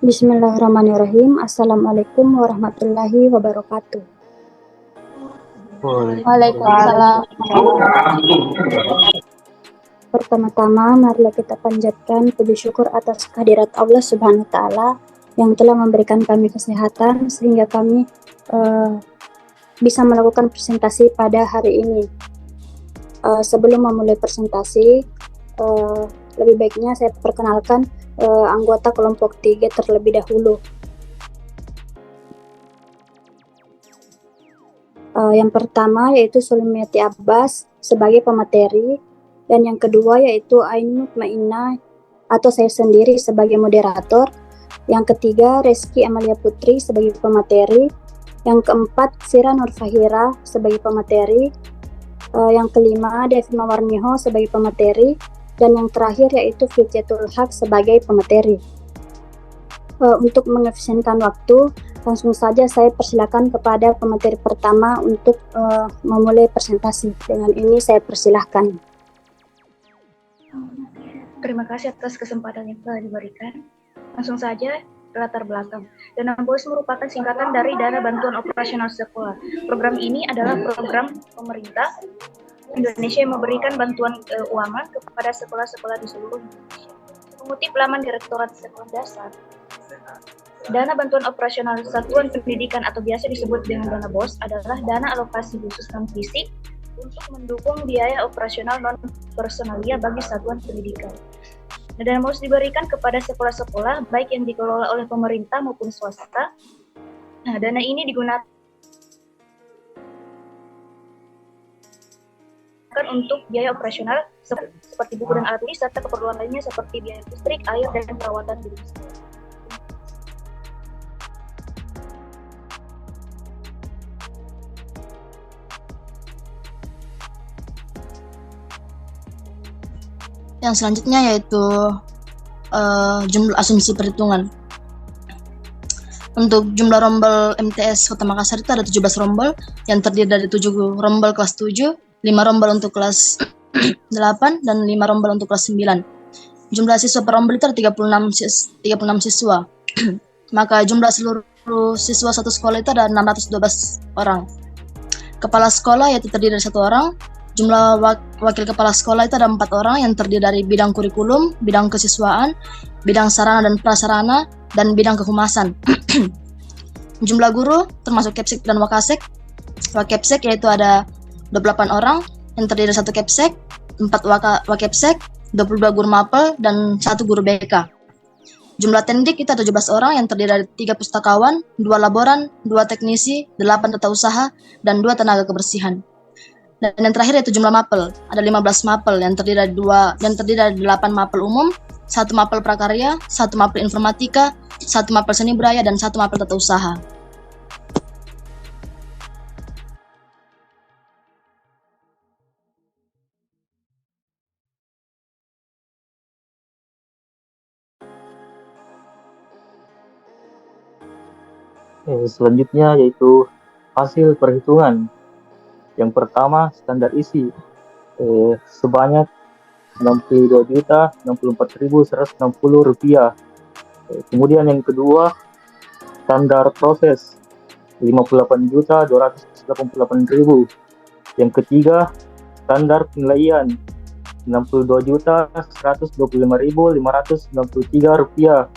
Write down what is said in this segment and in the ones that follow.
Bismillahirrahmanirrahim. Assalamualaikum warahmatullahi wabarakatuh. Waalaikumsalam. Pertama-tama, marilah kita panjatkan puji syukur atas kehadirat Allah Subhanahu wa Ta'ala yang telah memberikan kami kesehatan sehingga kami bisa melakukan presentasi pada hari ini. Sebelum memulai presentasi, lebih baiknya saya perkenalkan anggota kelompok 3 terlebih dahulu. Yang pertama yaitu Sulimayati Abbas sebagai pemateri, dan yang kedua yaitu Ainun Mutmainnah atau saya sendiri sebagai moderator. Yang ketiga Reski Amalia Putri sebagai pemateri. Yang keempat Sira Nur Fahira sebagai pemateri. Yang kelima Devi Mawarniho sebagai pemateri, dan yang terakhir yaitu Fityatul Haq sebagai pemateri. Untuk mengefisienkan waktu, langsung saja saya persilakan kepada pemateri pertama untuk memulai presentasi. Dengan ini saya persilahkan. Terima kasih atas kesempatan yang telah diberikan. Langsung saja latar belakang. Dana BOS merupakan singkatan dari Dana Bantuan Operasional Sekolah. Program ini adalah program pemerintah Indonesia yang memberikan bantuan keuangan kepada sekolah-sekolah di seluruh Indonesia. Mengutip laman Direktorat Sekolah Dasar, Dana Bantuan Operasional Satuan Pendidikan atau biasa disebut dengan Dana BOS adalah dana alokasi khusus non-fisik untuk mendukung biaya operasional non-personalia bagi satuan pendidikan. Dana BOS diberikan kepada sekolah-sekolah baik yang dikelola oleh pemerintah maupun swasta. Nah, dana ini digunakan untuk biaya operasional seperti buku dan alat tulis serta keperluan lainnya seperti biaya listrik, air, dan perawatan gedung sekolah. Yang selanjutnya yaitu jumlah asumsi perhitungan. Untuk jumlah rombel MTS Kota Makassar itu ada 17 rombel yang terdiri dari 7 rombel kelas 7, 5 rombel untuk kelas 8, dan 5 rombel untuk kelas 9. Jumlah siswa per rombel itu ada 36 siswa. Maka jumlah seluruh siswa satu sekolah itu ada 612 orang. Kepala sekolah yaitu terdiri dari 1 orang. Jumlah wakil kepala sekolah itu ada 4 orang yang terdiri dari bidang kurikulum, bidang kesiswaan, bidang sarana dan prasarana, dan bidang kehumasan. Jumlah guru termasuk Kepsek dan Wakasek. Wakepsek yaitu ada 28 orang yang terdiri dari 1 Kepsek, 4 Wakepsek, 22 guru mapel, dan 1 guru BK. Jumlah tendik itu ada 17 orang yang terdiri dari 3 pustakawan, 2 laboran, 2 teknisi, 8 tata usaha, dan 2 tenaga kebersihan. Dan yang terakhir yaitu jumlah mapel. Ada 15 mapel yang terdiri dari 8 mapel umum, 1 mapel prakarya, 1 mapel informatika, 1 mapel seni budaya, dan 1 mapel tata usaha. Selanjutnya yaitu hasil perhitungan. Yang pertama standar isi sebanyak Rp62.064.160. Kemudian yang kedua standar proses Rp58.288.000. Yang ketiga standar penilaian Rp62.125.593.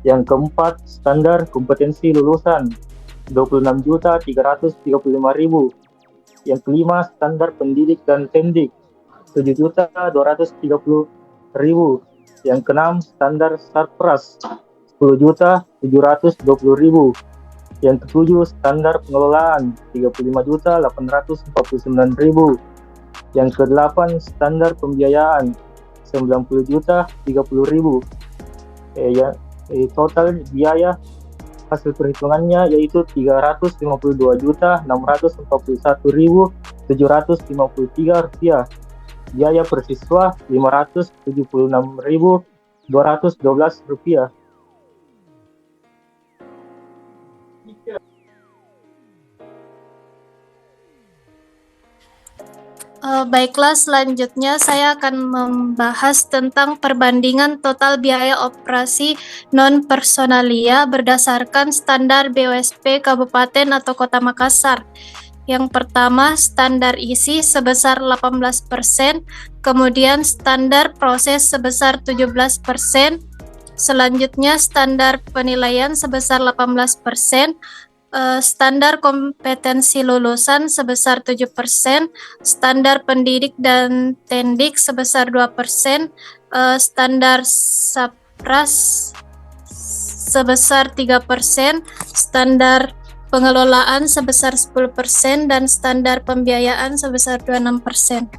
Yang keempat standar kompetensi lulusan Rp26.335.000. Yang kelima standar pendidik dan tendik Rp7.230.000. Yang keenam standar sarpras Rp10.720.000. Yang ketujuh standar pengelolaan Rp35.849.000. Yang kedelapan standar pembiayaan Rp90.030.000. Total biaya hasil perhitungannya yaitu Rp352.641.753. Biaya per siswa Rp576.212. Baiklah, selanjutnya saya akan membahas tentang perbandingan total biaya operasi non-personalia berdasarkan standar BUSP Kabupaten atau Kota Makassar. Yang pertama, standar isi sebesar 18%, kemudian standar proses sebesar 17%, selanjutnya standar penilaian sebesar 18%, standar kompetensi lulusan sebesar 7%, standar pendidik dan tendik sebesar 2%, standar sapras sebesar 3%, standar pengelolaan sebesar 10%, dan standar pembiayaan sebesar 26%.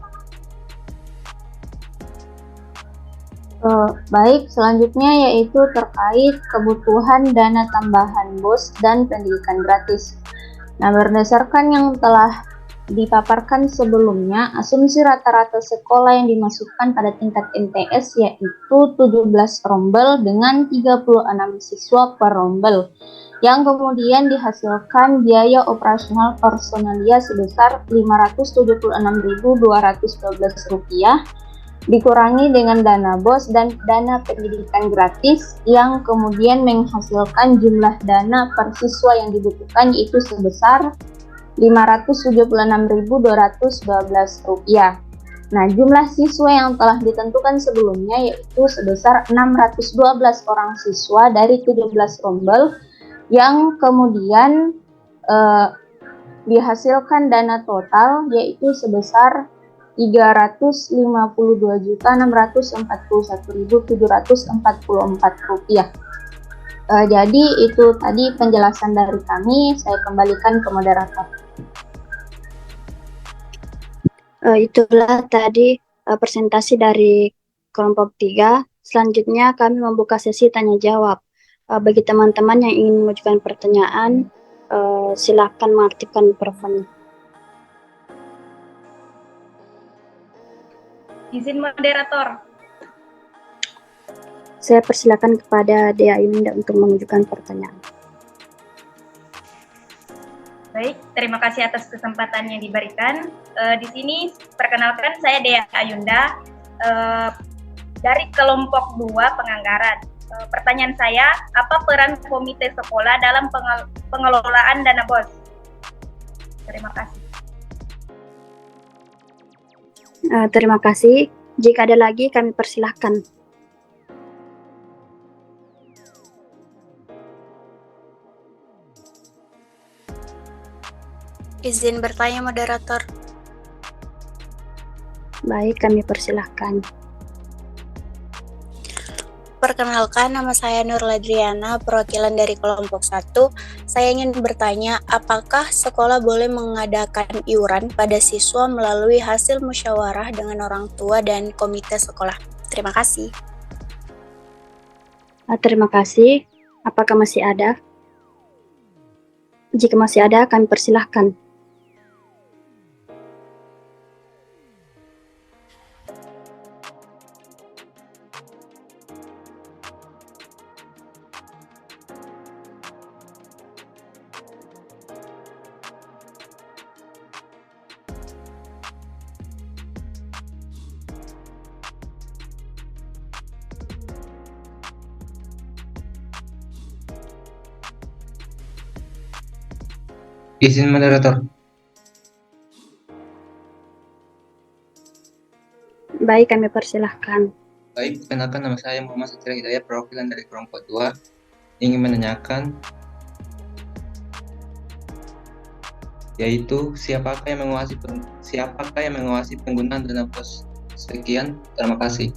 Baik, selanjutnya yaitu terkait kebutuhan dana tambahan BOS dan pendidikan gratis. Nah, berdasarkan yang telah dipaparkan sebelumnya, asumsi rata-rata sekolah yang dimasukkan pada tingkat MTS yaitu 17 rombel dengan 36 siswa per rombel, yang kemudian dihasilkan biaya operasional personalia sebesar Rp576.212 dikurangi dengan dana BOS dan dana pendidikan gratis, yang kemudian menghasilkan jumlah dana per siswa yang dibutuhkan yaitu sebesar Rp576.212. Nah, jumlah siswa yang telah ditentukan sebelumnya yaitu sebesar 612 orang siswa dari 17 rombel, yang kemudian dihasilkan dana total yaitu sebesar Rp352.641.744. Jadi itu tadi penjelasan dari kami. Saya kembalikan ke moderator. Itulah tadi presentasi dari kelompok 3. Selanjutnya kami membuka sesi tanya jawab. Bagi teman-teman yang ingin mengajukan pertanyaan, silakan mengaktifkan mikrofonnya. Izin moderator. Saya persilakan kepada Dea Ayunda untuk mengajukan pertanyaan. Baik, terima kasih atas kesempatan yang diberikan. Di sini perkenalkan, saya Dea Ayunda dari kelompok 2 penganggaran. Pertanyaan saya, apa peran komite sekolah dalam pengelolaan dana BOS? Terima kasih. Terima kasih. Jika ada lagi, kami persilahkan. Izin bertanya, moderator. Baik, kami persilahkan. Perkenalkan, nama saya Nur Ladriana, perwakilan dari kelompok 1. Saya ingin bertanya, apakah sekolah boleh mengadakan iuran pada siswa melalui hasil musyawarah dengan orang tua dan komite sekolah? Terima kasih. Terima kasih. Apakah masih ada? Jika masih ada, kami persilahkan. Izin moderator. Baik, kami persilahkan. Baik, perkenalkan, nama saya Muhammad Satria Hidayat, perwakilan dari kelompok 2. Ingin menanyakan, yaitu siapakah yang menguasai penggunaan dana BOS? Sekian, terima kasih.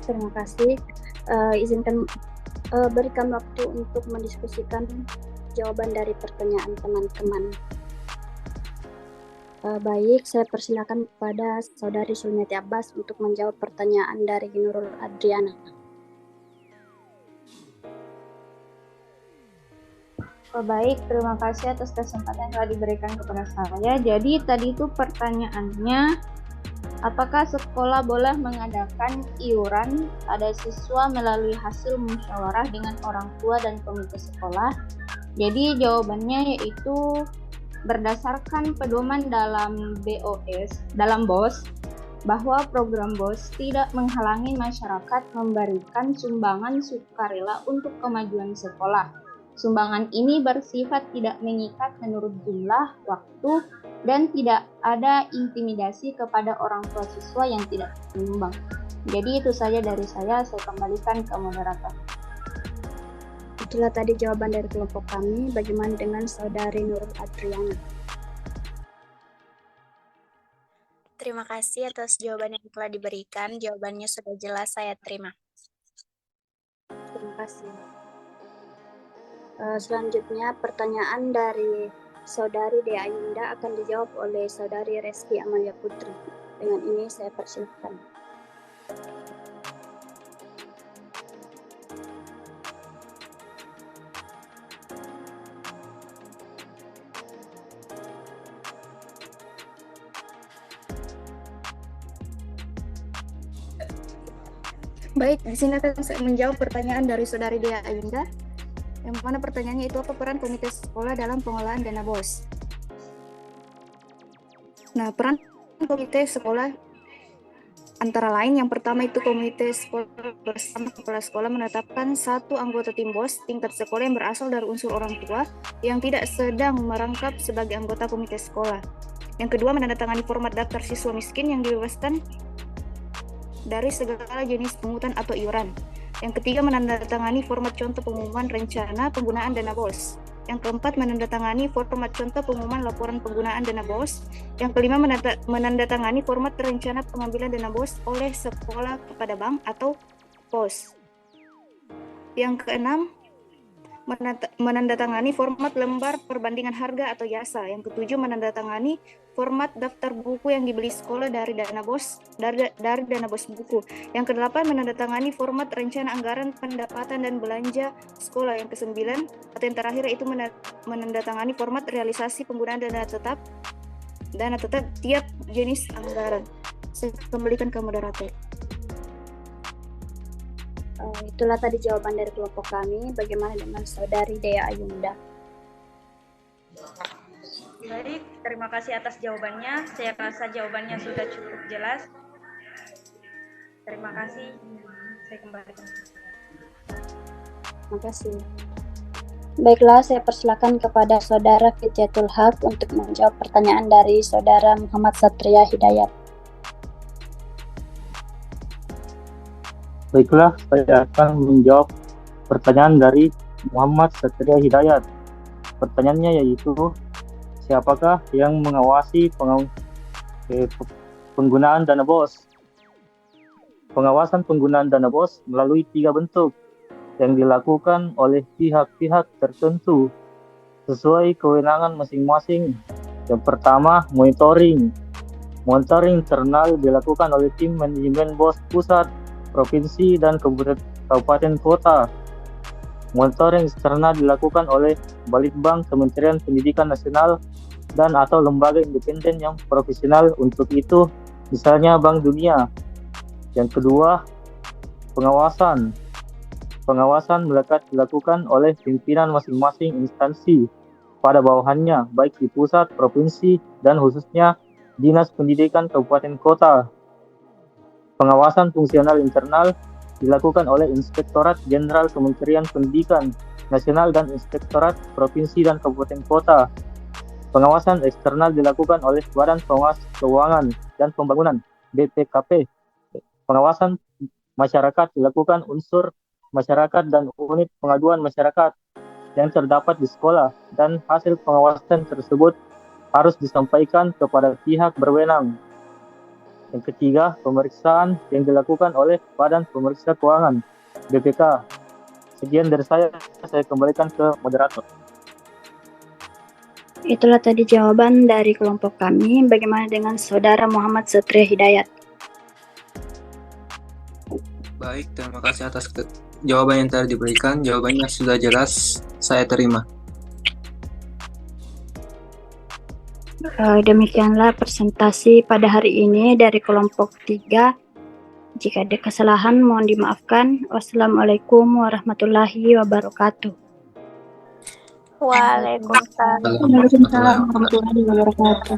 Terima kasih. Izinkan berikan waktu untuk mendiskusikan jawaban dari pertanyaan teman-teman. Baik, saya persilakan kepada Saudari Sulmiati Abbas untuk menjawab pertanyaan dari Nurul Adriana. Baik, terima kasih atas kesempatan yang telah diberikan kepada saya. Jadi tadi itu pertanyaannya, apakah sekolah boleh mengadakan iuran pada siswa melalui hasil musyawarah dengan orang tua dan komite sekolah? Jadi jawabannya yaitu berdasarkan pedoman dalam BOS, bahwa program BOS tidak menghalangi masyarakat memberikan sumbangan sukarela untuk kemajuan sekolah. Sumbangan ini bersifat tidak mengikat menurut jumlah, waktu, dan tidak ada intimidasi kepada orang tua siswa yang tidak menyumbang. Jadi itu saja dari saya kembalikan ke moderator. Itulah tadi jawaban dari kelompok kami. Bagaimana dengan Saudari Nurul Adriana? Terima kasih atas jawaban yang telah diberikan. Jawabannya sudah jelas, saya terima. Terima kasih. Selanjutnya pertanyaan dari Saudari Dea Ayunda akan dijawab oleh Saudari Reski Amalia Putri. Dengan ini saya persilahkan. Baik, di sini akan saya menjawab pertanyaan dari Saudari Dea Ayunda. Yang mana pertanyaannya itu apa peran komite sekolah dalam pengelolaan dana BOS? Nah, peran komite sekolah antara lain yang pertama itu komite sekolah bersama kepala sekolah menetapkan satu anggota tim BOS tingkat sekolah yang berasal dari unsur orang tua yang tidak sedang merangkap sebagai anggota komite sekolah. Yang kedua, menandatangani format daftar siswa miskin yang dibebaskan dari segala jenis pungutan atau iuran. Yang ketiga, menandatangani format contoh pengumuman rencana penggunaan dana BOS. Yang keempat, menandatangani format contoh pengumuman laporan penggunaan dana BOS. Yang kelima, menandatangani format rencana pengambilan dana BOS oleh sekolah kepada bank atau pos. Yang keenam, menandatangani format lembar perbandingan harga atau jasa. Yang ketujuh, menandatangani format daftar buku yang dibeli sekolah dari dana BOS buku. Yang kedelapan, menandatangani format rencana anggaran pendapatan dan belanja sekolah. Yang kesembilan atau yang terakhir itu menandatangani format realisasi penggunaan dana tetap tiap jenis anggaran. Saya kembalikan ke moderator. Itulah tadi jawaban dari kelompok kami. Bagaimana dengan Saudari Dea Ayunda? Baik, terima kasih atas jawabannya. Saya rasa jawabannya sudah cukup jelas. Terima kasih. Saya kembalikan. Terima kasih. Baiklah, saya persilakan kepada Saudara Fityatul Haq untuk menjawab pertanyaan dari Saudara Muhammad Satria Hidayat. Baiklah, saya akan menjawab pertanyaan dari Muhammad Satria Hidayat. Pertanyaannya yaitu, siapakah yang mengawasi penggunaan dana BOS? Pengawasan penggunaan dana BOS melalui 3 bentuk yang dilakukan oleh pihak-pihak tertentu sesuai kewenangan masing-masing. Yang pertama, monitoring. Monitoring internal dilakukan oleh tim manajemen BOS pusat, provinsi, dan kabupaten kota. Monitoring eksternal dilakukan oleh Balitbang, Kementerian Pendidikan Nasional, dan atau lembaga independen yang profesional untuk itu, misalnya Bank Dunia. Yang kedua, pengawasan. Pengawasan melekat dilakukan oleh pimpinan masing-masing instansi pada bawahannya, baik di pusat, provinsi, dan khususnya Dinas Pendidikan Kabupaten Kota. Pengawasan fungsional internal dilakukan oleh Inspektorat Jenderal Kementerian Pendidikan Nasional dan Inspektorat Provinsi dan Kabupaten Kota. Pengawasan eksternal dilakukan oleh Badan Pengawas Keuangan dan Pembangunan (BPKP). Pengawasan masyarakat dilakukan unsur masyarakat dan unit pengaduan masyarakat yang terdapat di sekolah, dan hasil pengawasan tersebut harus disampaikan kepada pihak berwenang. Yang ketiga, pemeriksaan yang dilakukan oleh Badan Pemeriksa Keuangan (BPK). Sekian dari saya kembalikan ke moderator. Itulah tadi jawaban dari kelompok kami. Bagaimana dengan Saudara Muhammad Satria Hidayat? Baik, terima kasih atas jawaban yang telah diberikan. Jawabannya sudah jelas, saya terima. Demikianlah presentasi pada hari ini dari kelompok 3. Jika ada kesalahan mohon dimaafkan. Wassalamualaikum warahmatullahi wabarakatuh. Waalaikumsalam. Waalaikumsalam warahmatullahi wabarakatuh.